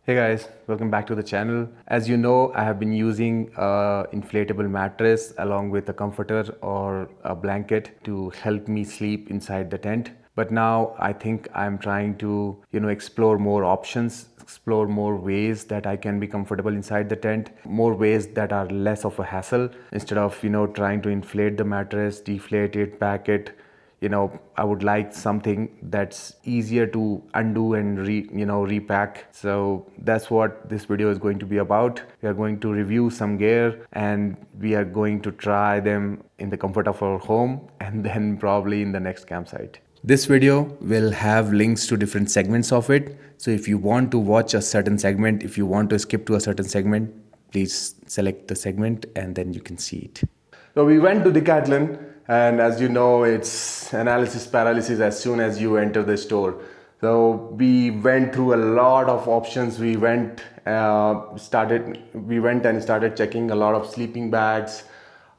Hey guys, welcome back to the channel. As you know, I have been using inflatable mattress along with a comforter or a blanket to help me sleep inside the tent. But now I think I'm trying to, explore more options, explore more ways that I can be comfortable inside the tent, more ways that are less of a hassle instead of, trying to inflate the mattress, deflate it, pack it. I would like something that's easier to undo and repack. So that's what this video is going to be about. We are going to review some gear and we are going to try them in the comfort of our home and then probably in the next campsite. This video will have links to different segments of it. So if you want to watch a certain segment, if you want to skip to a certain segment, please select the segment and then you can see it. So we went to Decathlon, and as you know, it's analysis paralysis as soon as you enter the store. So we went through a lot of options. We went and started checking a lot of sleeping bags,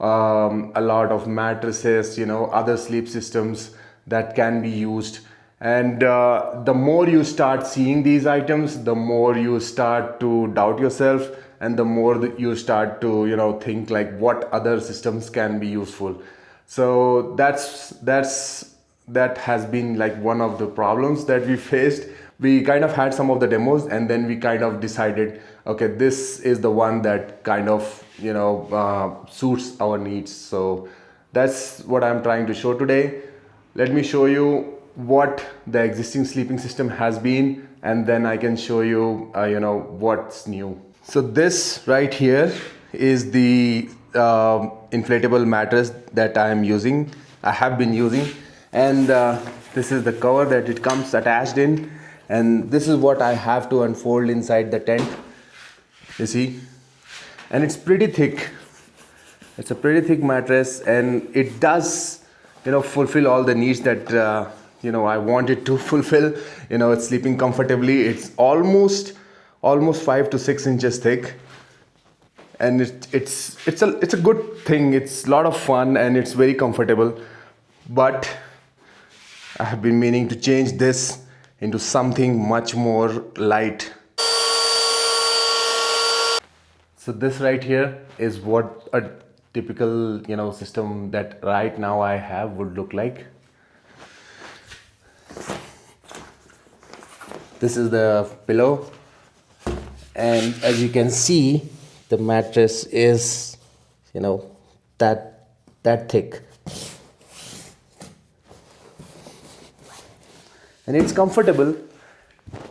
a lot of mattresses, other sleep systems that can be used. And the more you start seeing these items, the more you start to doubt yourself, and the more that you start to think like what other systems can be useful. So that has been like one of the problems that we faced. We kind of had some of the demos and then we kind of decided, okay, this is the one that kind of suits our needs. So that's what I'm trying to show today. Let me show you what the existing sleeping system has been, and then I can show you what's new. So this right here is the inflatable mattress that I have been using, and this is the cover that it comes attached in, and this is what I have to unfold inside the tent, you see, and it's pretty thick. It's a pretty thick mattress, and it does fulfill all the needs that I wanted to fulfill. It's sleeping comfortably. It's almost 5 to 6 inches thick, and it's a good thing. It's a lot of fun and it's very comfortable. But I have been meaning to change this into something much more light. So this right here is what a typical system that right now I have would look like. This is the pillow, and as you can see, the mattress is that thick, and it's comfortable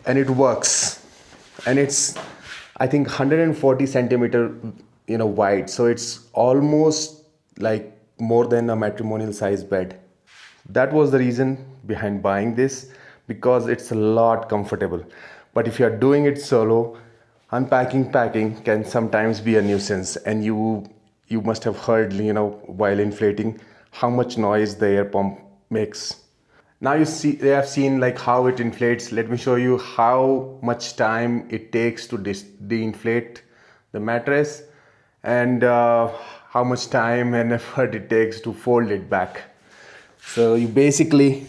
and it works, and it's I think 140 centimeter wide, so it's almost like more than a matrimonial size bed. That was the reason behind buying this, because it's a lot comfortable. But if you're doing it solo, packing can sometimes be a nuisance, and you must have heard while inflating how much noise the air pump makes. Now they have seen like how it inflates. Let me show you how much time it takes to de-inflate the mattress, and how much time and effort it takes to fold it back. So you basically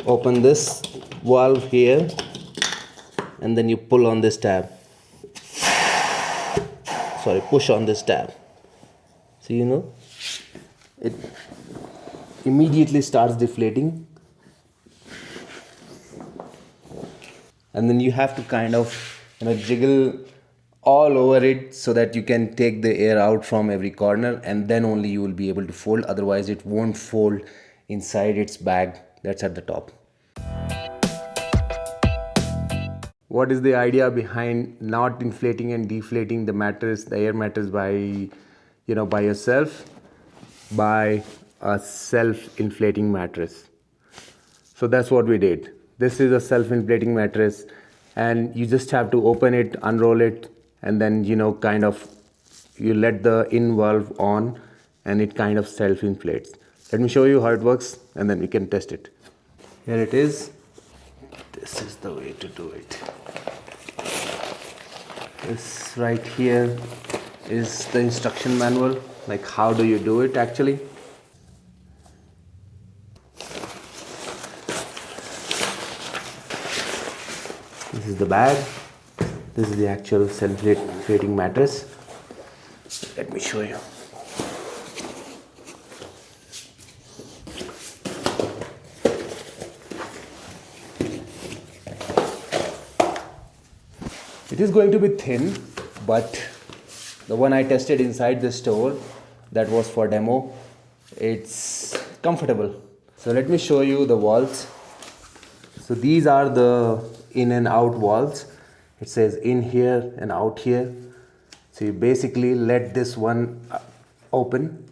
open this valve here, and then you pull on this tab. Push on this tab. So it immediately starts deflating, and then you have to kind of jiggle all over it so that you can take the air out from every corner, and then only you will be able to fold. Otherwise it won't fold inside its bag that's at the top. What is the idea behind not inflating and deflating the air mattress by yourself? By a self-inflating mattress. So that's what we did. This is a self-inflating mattress, and you just have to open it, unroll it, and then you let the in valve on, and it kind of self-inflates. Let me show you how it works, and then we can test it. Here it is. This is the way to do it. This right here is the instruction manual, like how do you do it actually. This is the bag. This is the actual self-inflating mattress. Let me show you. It is going to be thin, but the one I tested inside the store, that was for demo, it's comfortable. So let me show you the walls. So these are the in and out walls. It says in here and out here. So you basically let this one open,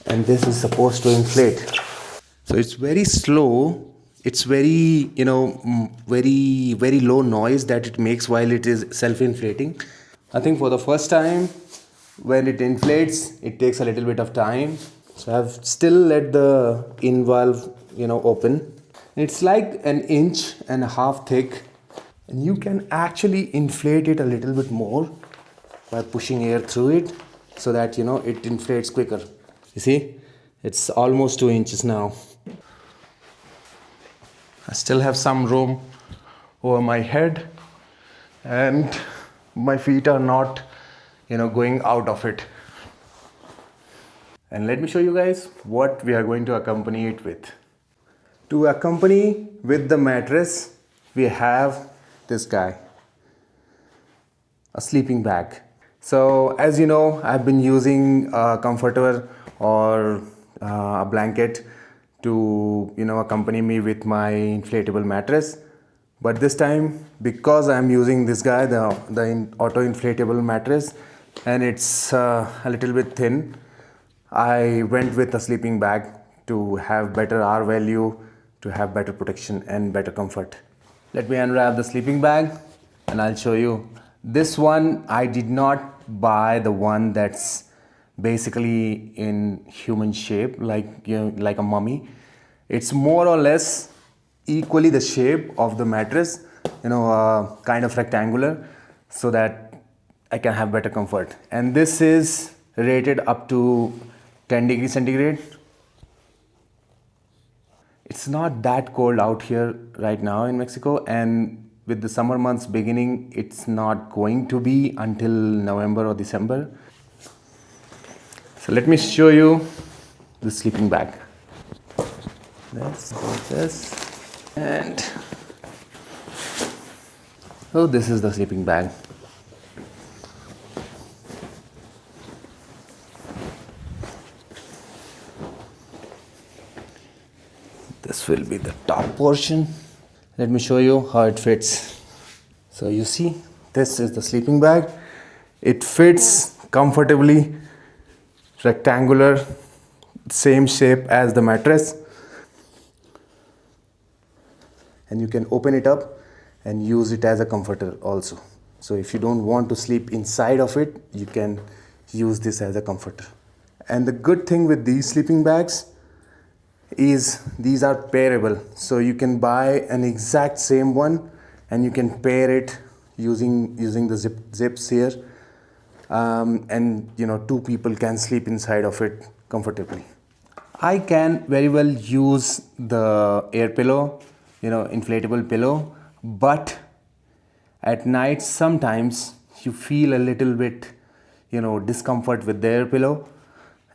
and this is supposed to inflate. So it's very slow. It's very, very low noise that it makes while it is self-inflating. I think for the first time when it inflates, it takes a little bit of time. So I've still let the in valve, open. It's like an inch and a half thick, and you can actually inflate it a little bit more by pushing air through it so that, it inflates quicker. You see, it's almost 2 inches now. I still have some room over my head, and my feet are not, going out of it. And let me show you guys what we are going to accompany it with. To accompany with the mattress, we have this guy, a sleeping bag. So as you know, I've been using a comforter or a blanket to accompany me with my inflatable mattress. But this time, because I'm using this guy, the auto-inflatable mattress, and it's a little bit thin, I went with a sleeping bag to have better R value, to have better protection and better comfort. Let me unwrap the sleeping bag and I'll show you. This one, I did not buy the one that's basically in human shape, like a mummy. It's more or less equally the shape of the mattress, kind of rectangular, so that I can have better comfort. And this is rated up to 10 degrees centigrade. It's not that cold out here right now in Mexico, and with the summer months beginning, it's not going to be until November or December. So let me show you the sleeping bag. This, and so this is the sleeping bag. This will be the top portion. Let me show you how it fits. So you see, this is the sleeping bag. It fits comfortably, rectangular, same shape as the mattress. And you can open it up and use it as a comforter also. So if you don't want to sleep inside of it, you can use this as a comforter. And the good thing with these sleeping bags is these are pairable. So you can buy an exact same one and you can pair it using the zips here. And 2 people can sleep inside of it comfortably. I can very well use the air pillow, inflatable pillow, but at night sometimes you feel a little bit, discomfort with the air pillow.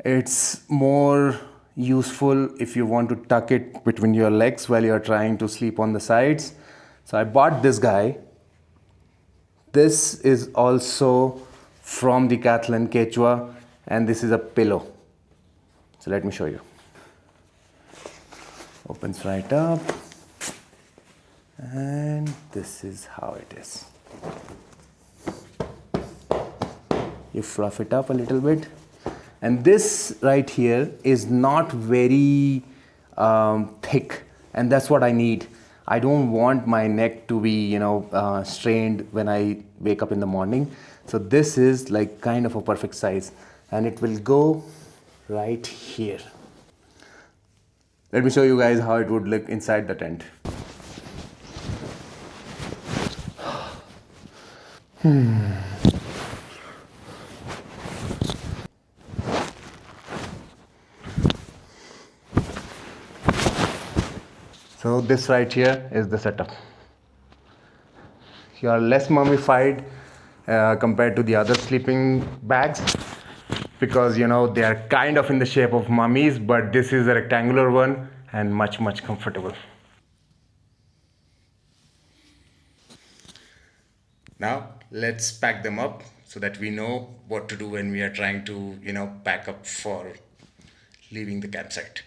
It's more useful if you want to tuck it between your legs while you're trying to sleep on the sides. So I bought this guy. This is also from Decathlon Quechua, and this is a pillow. So let me show you. Opens right up. And this is how it is. You fluff it up a little bit, and this right here is not very thick, and that's what I need. I don't want my neck to be strained when I wake up in the morning. So this is like kind of a perfect size, and it will go right here. Let me show you guys how it would look inside the tent. So this right here is the setup. You are less mummified compared to the other sleeping bags, because you know they are kind of in the shape of mummies, but this is a rectangular one and much comfortable. Now let's pack them up so that we know what to do when we are trying to, you know, pack up for leaving the campsite.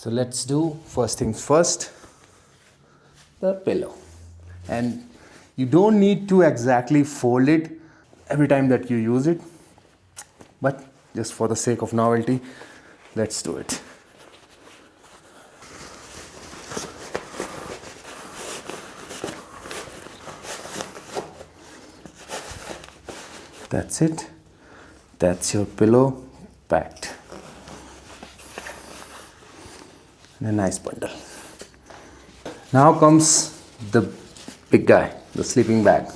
So let's do first things first, the pillow. And you don't need to exactly fold it every time that you use it, but just for the sake of novelty, let's do it. That's it. That's your pillow packed in a nice bundle. Now comes the big guy, the sleeping bag.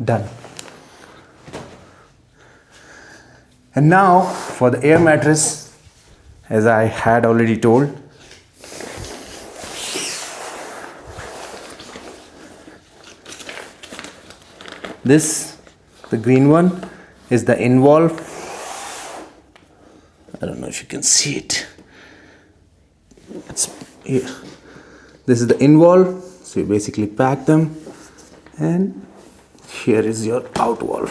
Done. And now for the air mattress, as I had already told, this, the green one, is the involve. I don't know if you can see it. It's here. This is the involve. So you basically pack them, and here is your outwall.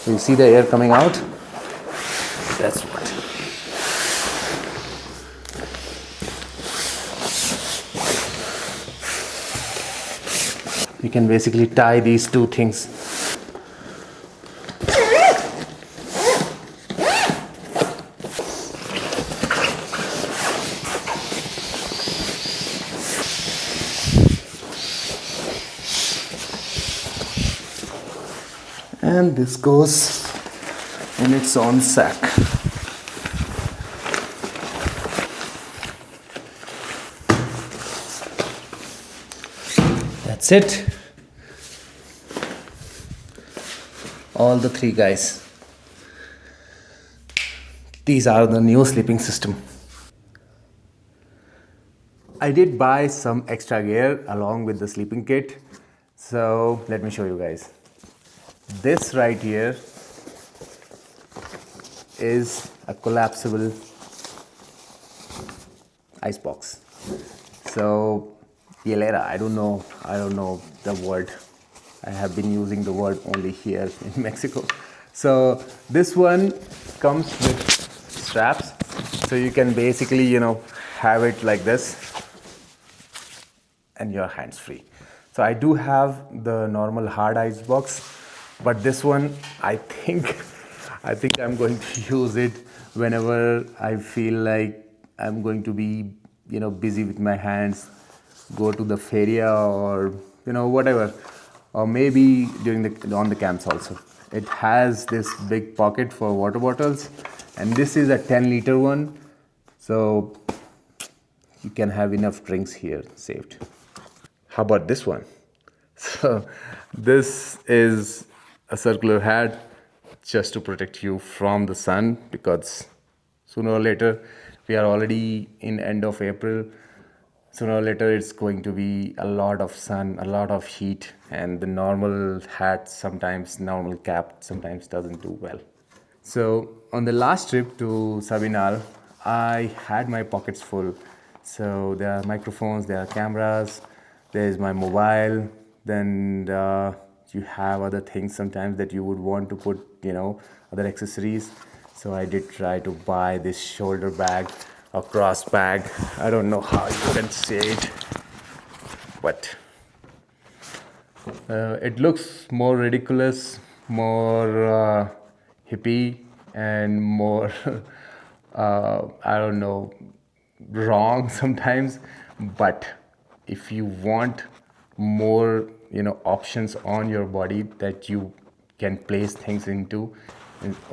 So you see the air coming out? That's what. You can basically tie these two things. And this goes in its own sack. That's it. All the three guys. These are the new sleeping system. I did buy some extra gear along with the sleeping kit. So let me show you guys. This right here is a collapsible ice box. So hielera, I don't know the word. I have been using the word only here in Mexico. So this one comes with straps, so you can basically, you know, have it like this and your hands free. So I do have the normal hard ice box, but this one I think I'm going to use it whenever I feel like I'm going to be, you know, busy with my hands, go to the feria or, you know, whatever, or maybe during on the camps also. It has this big pocket for water bottles, and this is a 10-liter one, so you can have enough drinks here saved. How about this one? So this is a circular hat just to protect you from the sun, because sooner or later, we are already in end of April, sooner or later it's going to be a lot of sun, a lot of heat, and the normal hat sometimes, normal cap sometimes doesn't do well. So on the last trip to Sabinal, I had my pockets full. So there are microphones, there are cameras, there is my mobile, then you have other things sometimes that you would want to put, you know, other accessories. So I did try to buy this shoulder bag, a cross bag. I don't know how you can say it, but it looks more ridiculous, more hippie, and more I don't know, wrong sometimes. But if you want more, options on your body that you can place things into,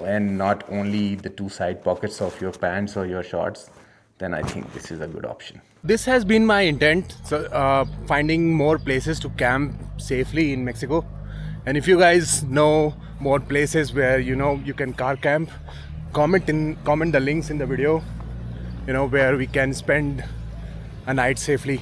and not only the two side pockets of your pants or your shorts, then I think this is a good option. This has been my intent, so finding more places to camp safely in Mexico. And if you guys know more places where you can car camp, comment the links in the video, where we can spend a night safely.